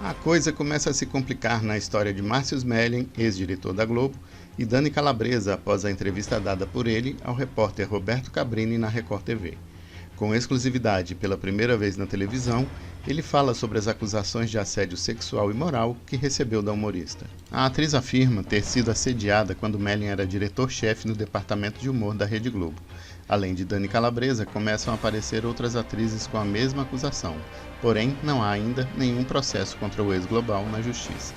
A coisa começa a se complicar na história de Márcio Smelling, ex-diretor da Globo, e Dani Calabresa após a entrevista dada por ele ao repórter Roberto Cabrini na Record TV. Com exclusividade pela primeira vez na televisão, ele fala sobre as acusações de assédio sexual e moral que recebeu da humorista. A atriz afirma ter sido assediada quando Smelling era diretor-chefe no departamento de humor da Rede Globo. Além de Dani Calabresa, começam a aparecer outras atrizes com a mesma acusação. Porém, não há ainda nenhum processo contra o ex-global na justiça.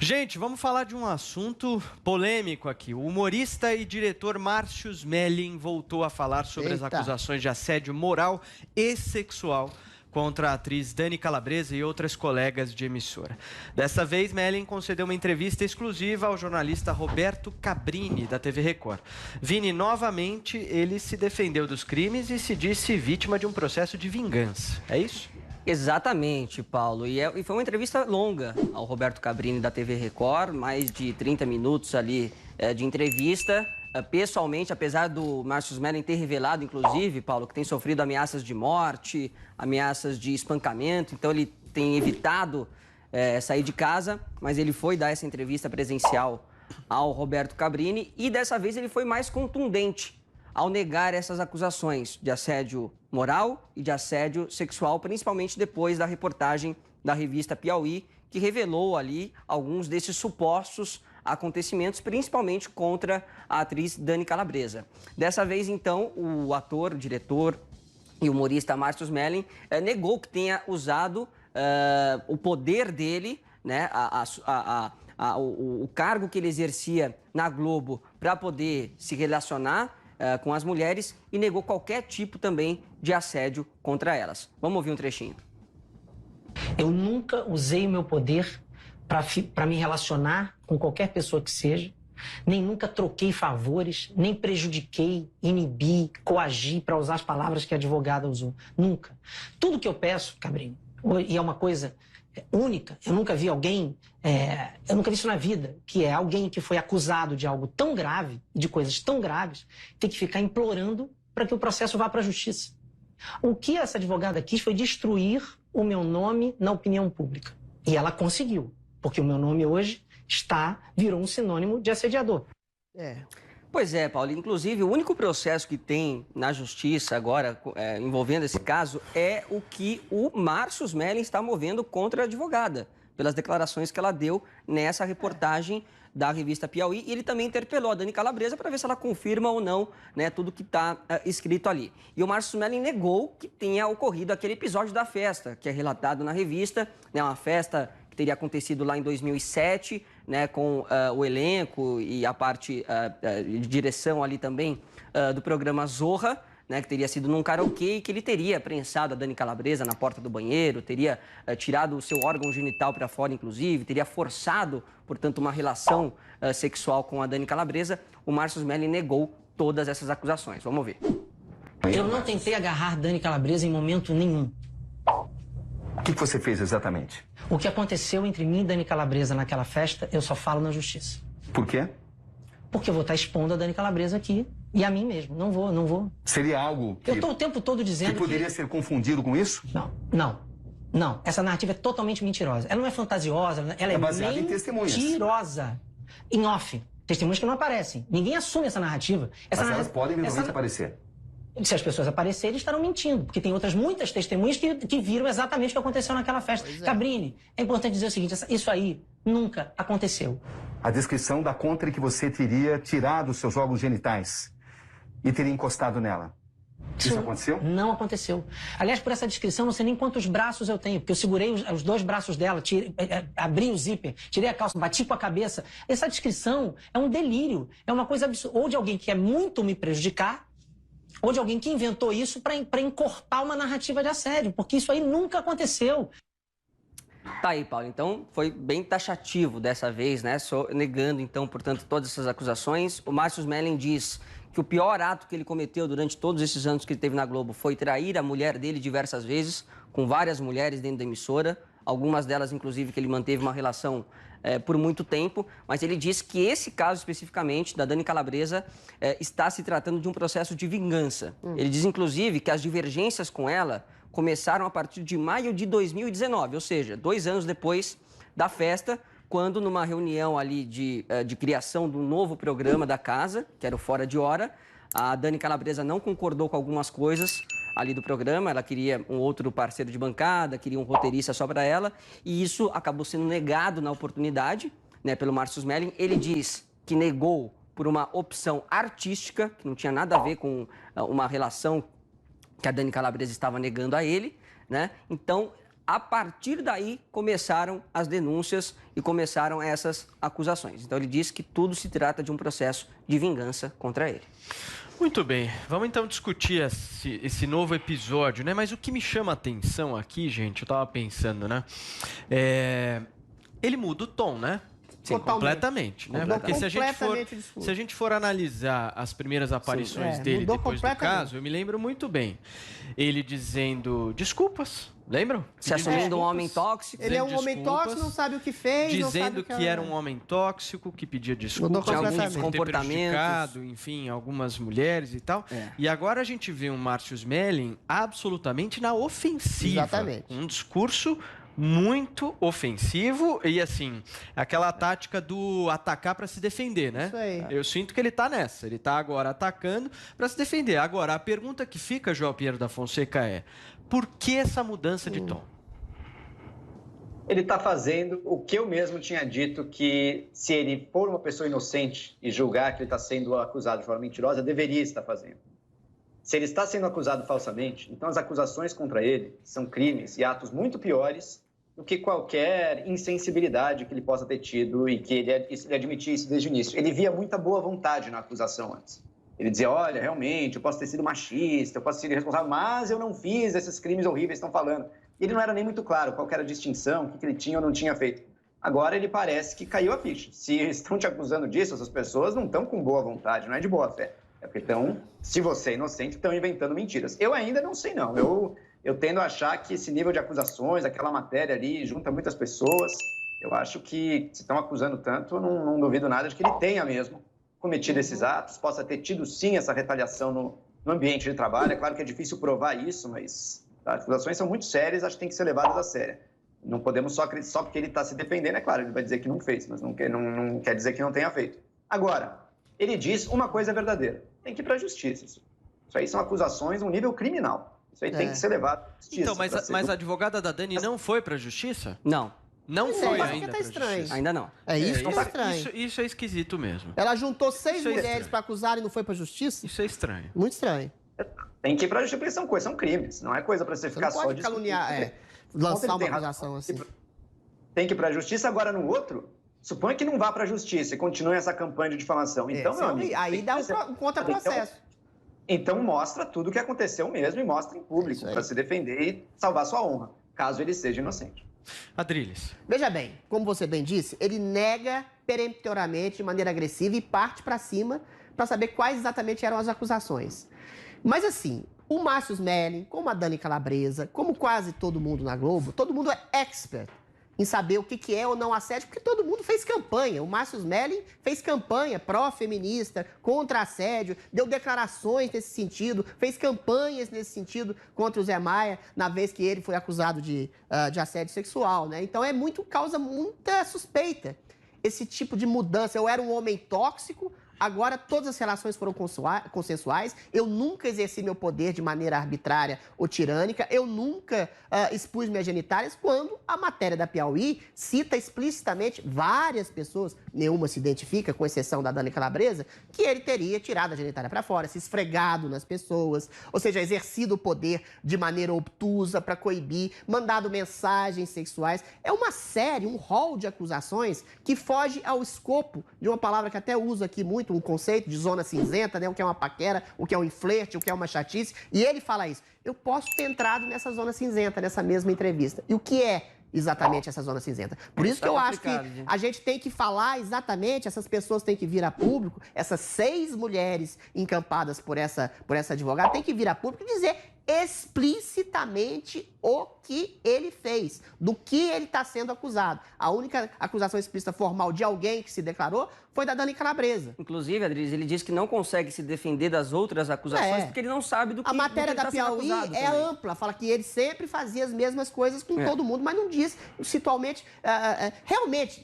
Gente, vamos falar de um assunto polêmico aqui. O humorista e diretor Márcio Smelling voltou a falar sobre as acusações de assédio moral e sexual contra a atriz Dani Calabresa e outras colegas de emissora. Dessa vez, Smelling concedeu uma entrevista exclusiva ao jornalista Roberto Cabrini, da TV Record. Vini, novamente, ele se defendeu dos crimes e se disse vítima de um processo de vingança. É isso? Exatamente, Paulo. E foi uma entrevista longa ao Roberto Cabrini da TV Record, mais de 30 minutos ali de entrevista. Pessoalmente, apesar do Márcio Smelling ter revelado, inclusive, Paulo, que tem sofrido ameaças de morte, ameaças de espancamento, então ele tem evitado sair de casa, mas ele foi dar essa entrevista presencial ao Roberto Cabrini e dessa vez ele foi mais contundente ao negar essas acusações de assédio moral e de assédio sexual, principalmente depois da reportagem da revista Piauí, que revelou ali alguns desses supostos acontecimentos, principalmente contra a atriz Dani Calabresa. Dessa vez, então, o ator, diretor e humorista Márcio Smelling negou que tenha usado o poder dele, né, o cargo que ele exercia na Globo para poder se relacionar com as mulheres e negou qualquer tipo também de assédio contra elas. Vamos ouvir um trechinho. Eu nunca usei o meu poder para me relacionar com qualquer pessoa que seja, nem nunca troquei favores, nem prejudiquei, inibi, coagi, para usar as palavras que a advogada usou. Nunca. Tudo que eu peço, Cabrini, e é uma coisa única, eu nunca vi alguém, eu nunca vi isso na vida, que é alguém que foi acusado de algo tão grave, de coisas tão graves, ter que ficar implorando para que o processo vá para a justiça. O que essa advogada quis foi destruir o meu nome na opinião pública. E ela conseguiu, porque o meu nome hoje virou um sinônimo de assediador. Pois é, Paulo. Inclusive, o único processo que tem na justiça agora, envolvendo esse caso, é o que o Márcio Smelling está movendo contra a advogada, pelas declarações que ela deu nessa reportagem da revista Piauí. E ele também interpelou a Dani Calabresa para ver se ela confirma ou não, né, tudo que está escrito ali. E o Márcio Smelling negou que tenha ocorrido aquele episódio da festa, que é relatado na revista, né, uma festa que teria acontecido lá em 2007, né, com o elenco e a parte de direção ali também do programa Zorra, né, que teria sido num karaokê e que ele teria prensado a Dani Calabresa na porta do banheiro, teria tirado o seu órgão genital para fora, inclusive, teria forçado, portanto, uma relação sexual com a Dani Calabresa. O Márcio Smelling negou todas essas acusações. Vamos ver. Eu não tentei agarrar Dani Calabresa em momento nenhum. O que você fez exatamente? O que aconteceu entre mim e Dani Calabresa naquela festa, eu só falo na justiça. Por quê? Porque eu vou estar expondo a Dani Calabresa aqui e a mim mesmo. Não vou. Seria algo que... Eu estou o tempo todo dizendo que poderia ser confundido com isso? Não. Essa narrativa é totalmente mentirosa. Ela não é fantasiosa, ela é baseada em testemunhas. Mentirosa. Em off. Testemunhas que não aparecem. Ninguém assume essa narrativa. Mas elas podem eventualmente aparecer. Se as pessoas aparecerem, estarão mentindo, porque tem muitas testemunhas que viram exatamente o que aconteceu naquela festa. Cabrini, é importante dizer o seguinte, isso aí nunca aconteceu. A descrição dá conta de que você teria tirado os seus órgãos genitais e teria encostado nela. Isso aconteceu? Não aconteceu. Aliás, por essa descrição, não sei nem quantos braços eu tenho, porque eu segurei os dois braços dela, abri o zíper, tirei a calça, bati com a cabeça. Essa descrição é um delírio, é uma coisa absurda. Ou de alguém que quer muito me prejudicar, ou de alguém que inventou isso para encorpar uma narrativa de assédio, porque isso aí nunca aconteceu. Tá aí, Paulo. Então, foi bem taxativo dessa vez, né? Só negando, então, portanto, todas essas acusações. O Márcio Smelling diz que o pior ato que ele cometeu durante todos esses anos que ele teve na Globo foi trair a mulher dele diversas vezes, com várias mulheres dentro da emissora, algumas delas, inclusive, que ele manteve uma relação por muito tempo, mas ele disse que esse caso especificamente da Dani Calabresa está se tratando de um processo de vingança. Ele diz, inclusive, que as divergências com ela começaram a partir de maio de 2019, ou seja, 2 anos depois da festa, quando numa reunião ali de criação do novo programa da casa, que era o Fora de Hora, a Dani Calabresa não concordou com algumas coisas ali do programa, ela queria um outro parceiro de bancada, queria um roteirista só para ela, e isso acabou sendo negado na oportunidade, né, pelo Márcio Smelling. Ele diz que negou por uma opção artística, que não tinha nada a ver com uma relação que a Dani Calabresa estava negando a ele, né? Então, a partir daí, começaram as denúncias e começaram essas acusações. Então, ele diz que tudo se trata de um processo de vingança contra ele. Muito bem, vamos então discutir esse novo episódio, né? Mas o que me chama a atenção aqui, gente, eu tava pensando, né? Ele muda o tom, né? Sim, completamente, né? Porque se a gente for analisar as primeiras aparições dele depois do caso, eu me lembro muito bem. Ele dizendo desculpas, lembram? Se assumindo um homem tóxico. Ele é um homem tóxico, não sabe o que fez. Dizendo que era um homem tóxico, que pedia desculpas, tinha alguns comportamentos, enfim, algumas mulheres e tal. E agora a gente vê um Márcio Smelling absolutamente na ofensiva. Exatamente. Um discurso muito ofensivo e, assim, aquela tática do atacar para se defender, né? Isso aí. Eu sinto que ele tá nessa. Ele tá agora atacando para se defender. Agora, a pergunta que fica, João Pinheiro da Fonseca, é: por que essa mudança de tom? Ele está fazendo o que eu mesmo tinha dito, que se ele for uma pessoa inocente e julgar que ele está sendo acusado de forma mentirosa, deveria estar fazendo. Se ele está sendo acusado falsamente, então as acusações contra ele são crimes e atos muito piores do que qualquer insensibilidade que ele possa ter tido e que ele admitia isso desde o início. Ele via muita boa vontade na acusação antes. Ele dizia, olha, realmente, eu posso ter sido machista, eu posso ter sido irresponsável, mas eu não fiz esses crimes horríveis que estão falando. Ele não era nem muito claro qual era a distinção, o que ele tinha ou não tinha feito. Agora ele parece que caiu a ficha. Se estão te acusando disso, essas pessoas não estão com boa vontade, não é de boa fé. É porque estão, se você é inocente, estão inventando mentiras. Eu ainda não sei, não. Eu tendo a achar que esse nível de acusações, aquela matéria ali, junta muitas pessoas. Eu acho que, se estão acusando tanto, eu não duvido nada de que ele tenha mesmo cometido esses atos, possa ter tido, sim, essa retaliação no ambiente de trabalho. É claro que é difícil provar isso, mas as acusações são muito sérias, acho que tem que ser levadas a sério. Não podemos só porque ele está se defendendo, é claro, ele vai dizer que não fez, mas não quer dizer que não tenha feito. Agora, ele diz uma coisa verdadeira. Tem que ir para a justiça. Isso aí são acusações a um nível criminal. Isso aí tem que ser levado à justiça. Então, mas a advogada da Dani não foi para a justiça? Não. Não foi ainda tá estranho. Ainda não. É isso que tá estranho. Isso é esquisito mesmo. Ela juntou 6 mulheres para acusar e não foi para a justiça? Isso é estranho. Muito estranho. Tem que ir para a justiça, porque são coisas, são crimes. Não é coisa para você ficar só só de caluniar, lançar uma acusação assim. Tem que ir para a justiça, agora no outro, suponha que não vá para a justiça e continue essa campanha de difamação. Então, meu amigo... Aí dá um contraprocesso. Então mostra tudo o que aconteceu mesmo e mostra em público para se defender e salvar sua honra, caso ele seja inocente. Adriles. Veja bem, como você bem disse, ele nega peremptoriamente, de maneira agressiva, e parte para cima para saber quais exatamente eram as acusações. Mas assim, o Márcio Smelling, como a Dani Calabresa, como quase todo mundo na Globo, todo mundo é expert em saber o que é ou não assédio, porque todo mundo fez campanha. O Márcio Smelling fez campanha pró-feminista, contra assédio, deu declarações nesse sentido, fez campanhas nesse sentido contra o Zé Maia, na vez que ele foi acusado de assédio sexual, né? Então causa muita suspeita esse tipo de mudança. Eu era um homem tóxico, agora todas as relações foram consensuais, eu nunca exerci meu poder de maneira arbitrária ou tirânica, eu nunca expus minhas genitálias, quando a matéria da Piauí cita explicitamente várias pessoas, nenhuma se identifica, com exceção da Dani Calabresa, que ele teria tirado a genitália para fora, se esfregado nas pessoas, ou seja, exercido o poder de maneira obtusa para coibir, mandado mensagens sexuais. É uma série, um rol de acusações que foge ao escopo de uma palavra que até uso aqui muito, um conceito de zona cinzenta, né? O que é uma paquera, o que é um flerte, o que é uma chatice. E ele fala isso. Eu posso ter entrado nessa zona cinzenta, nessa mesma entrevista. E o que é exatamente essa zona cinzenta? Por isso que eu acho que a gente tem que falar exatamente, essas pessoas têm que vir a público, essas 6 mulheres encampadas por essa advogada, tem que vir a público e dizer explicitamente o que ele fez, do que ele está sendo acusado. A única acusação explícita formal de alguém que se declarou foi da Dani Calabresa. Inclusive, Adriles, ele diz que não consegue se defender das outras acusações porque ele não sabe do que A matéria da ele tá sendo Piauí acusado é também. ampla, fala que ele sempre fazia as mesmas coisas com todo mundo, mas não diz situalmente. Realmente,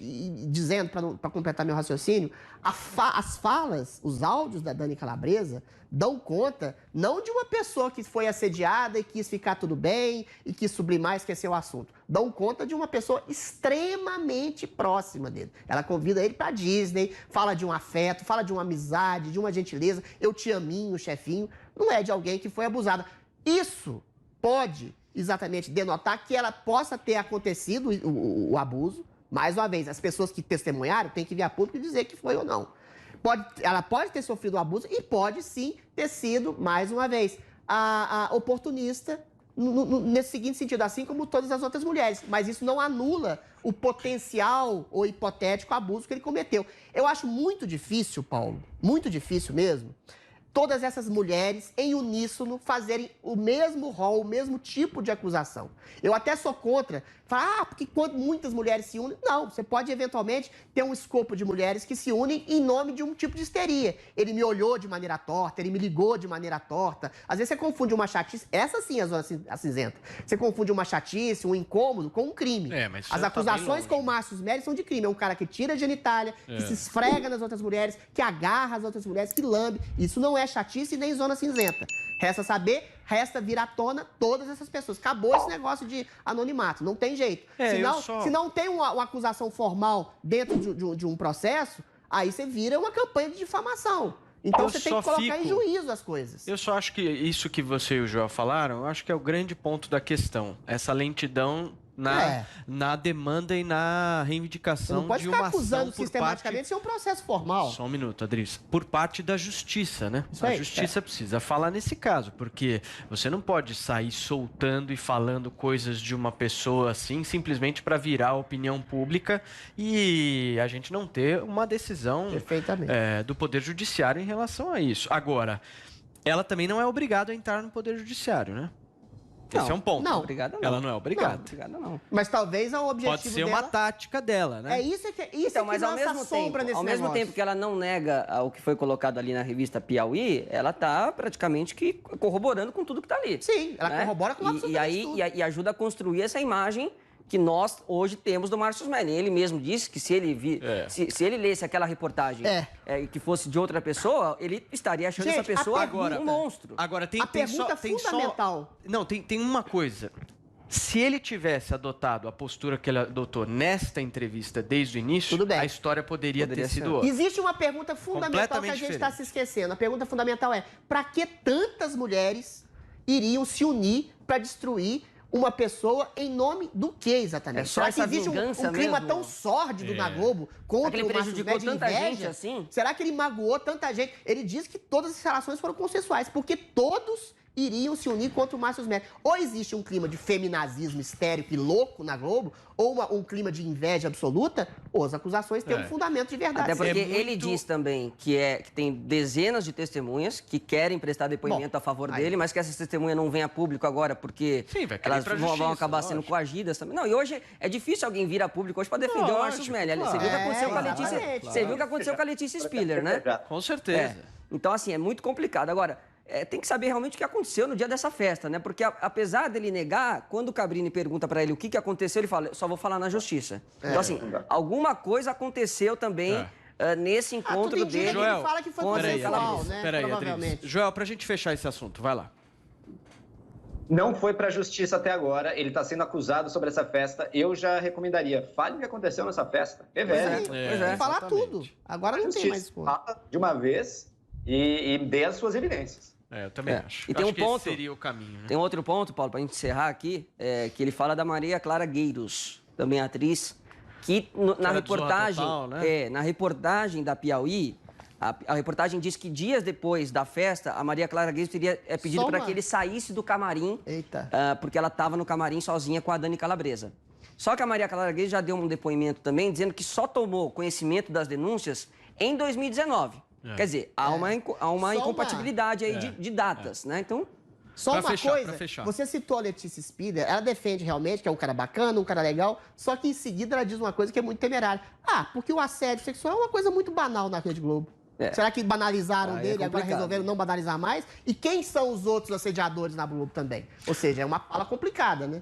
dizendo, para completar meu raciocínio, as falas, os áudios da Dani Calabresa dão conta não de uma pessoa que foi assediada e quis ficar tudo bem e quis sublimar e esquecer o assunto. Dão conta de uma pessoa extremamente próxima dele. Ela convida ele para Disney, fala de um afeto, fala de uma amizade, de uma gentileza. Eu te aminho, chefinho. Não é de alguém que foi abusada. Isso pode exatamente denotar que ela possa ter acontecido o abuso. Mais uma vez, as pessoas que testemunharam têm que vir a público e dizer que foi ou não. Ela pode ter sofrido o abuso e pode sim ter sido, mais uma vez, a oportunista nesse seguinte sentido, assim como todas as outras mulheres. Mas isso não anula o potencial ou hipotético abuso que ele cometeu. Eu acho muito difícil, Paulo, muito difícil mesmo, todas essas mulheres, em uníssono, fazerem o mesmo rol, o mesmo tipo de acusação. Eu até sou contra, falar, porque quando muitas mulheres se unem... Não, você pode, eventualmente, ter um escopo de mulheres que se unem em nome de um tipo de histeria. Ele me olhou de maneira torta, ele me ligou de maneira torta. Às vezes você confunde uma chatice... Essa sim é a zona cinzenta. Você confunde uma chatice, um incômodo, com um crime. Mas as acusações com o Márcio Smelling são de crime. É um cara que tira a genitália, que se esfrega nas outras mulheres, que agarra as outras mulheres, que lambe. Isso não é chatice nem zona cinzenta. Resta saber, resta vir à tona todas essas pessoas. Acabou esse negócio de anonimato, não tem jeito. Se não tem uma acusação formal dentro de um processo, aí você vira uma campanha de difamação. Então você tem que colocar em juízo as coisas. Eu só acho que isso que você e o Joel falaram, eu acho que é o grande ponto da questão. Essa lentidão na demanda e na reivindicação de uma ação. Não pode ficar acusando sistematicamente sem um processo formal. Só um minuto, Adris. Por parte da justiça, né? Isso aí, a justiça precisa falar nesse caso, porque você não pode sair soltando e falando coisas de uma pessoa assim, simplesmente para virar a opinião pública e a gente não ter uma decisão do Poder Judiciário em relação a isso. Agora, ela também não é obrigada a entrar no Poder Judiciário, né? Esse é um ponto. Não, obrigada não. Ela não é obrigada. Não, obrigada não. Mas talvez o objetivo pode ser uma tática dela, né? Isso então, mas ao mesmo tempo que ela não nega o que foi colocado ali na revista Piauí, ela está praticamente que corroborando com tudo que está ali. Sim, ela corrobora com absolutamente tudo. E ajuda a construir essa imagem que nós hoje temos do Márcio Smelling. Ele mesmo disse que se ele se ele lesse aquela reportagem que fosse de outra pessoa, ele estaria achando essa pessoa um monstro. Agora, tem fundamental. Tem uma coisa. Se ele tivesse adotado a postura que ele adotou nesta entrevista desde o início, a história poderia ter sido outra. Existe uma pergunta fundamental que a gente está se esquecendo. A pergunta fundamental é: para que tantas mulheres iriam se unir para destruir uma pessoa em nome do que exatamente? Será que existe um clima tão sórdido na Globo contra o Márcio Smelling de inveja? Assim? Será que ele magoou tanta gente? Ele diz que todas as relações foram consensuais, porque todos iriam se unir contra o Márcio Smelling. Ou existe um clima de feminazismo histérico e louco na Globo, ou um clima de inveja absoluta, ou as acusações têm um fundamento de verdade. Até porque ele diz também que tem dezenas de testemunhas que querem prestar depoimento a favor dele, mas que essas testemunhas não vêm a público agora porque elas vão acabar sendo coagidas também. Não, e hoje é difícil alguém vir a público hoje para defender o Márcio Smelling. Você viu o que aconteceu com a Letícia? Você viu o que aconteceu com a Letícia Spiller, né? Com certeza. Então, assim, é muito complicado. Agora, tem que saber realmente o que aconteceu no dia dessa festa, né? Porque apesar dele negar, quando o Cabrini pergunta para ele o que aconteceu, ele fala, só vou falar na justiça. Então, assim, alguma coisa aconteceu também nesse encontro dele. Joel, ele fala que foi consensual, né? Provavelmente. Joel, pra gente fechar esse assunto, vai lá. Não foi para a justiça até agora. Ele está sendo acusado sobre essa festa. Eu já recomendaria. Fale o que aconteceu nessa festa. Falar tudo. Agora não tem mais como. Fala de uma vez e dê as suas evidências. Eu também acho. E tem acho um ponto, esse seria o caminho. Né? Tem outro ponto, Paulo, para a gente encerrar aqui, que ele fala da Maria Clara Gueiros, também atriz, que na reportagem, na reportagem da Piauí, a reportagem diz que dias depois da festa, a Maria Clara Gueiros teria pedido para que ele saísse do camarim, porque ela estava no camarim sozinha com a Dani Calabresa. Só que a Maria Clara Gueiros já deu um depoimento também, dizendo que só tomou conhecimento das denúncias em 2019. Quer dizer, há uma incompatibilidade aí de datas, né? Então, Só pra uma fechar, coisa, pra fechar. você citou a Letícia Spiller, ela defende realmente que é um cara bacana, um cara legal, só que em seguida ela diz uma coisa que é muito temerária. Ah, porque o assédio sexual é uma coisa muito banal na Rede Globo. Será que banalizaram dele e agora resolveram não banalizar mais? E quem são os outros assediadores na Globo também? Ou seja, é uma fala complicada, né?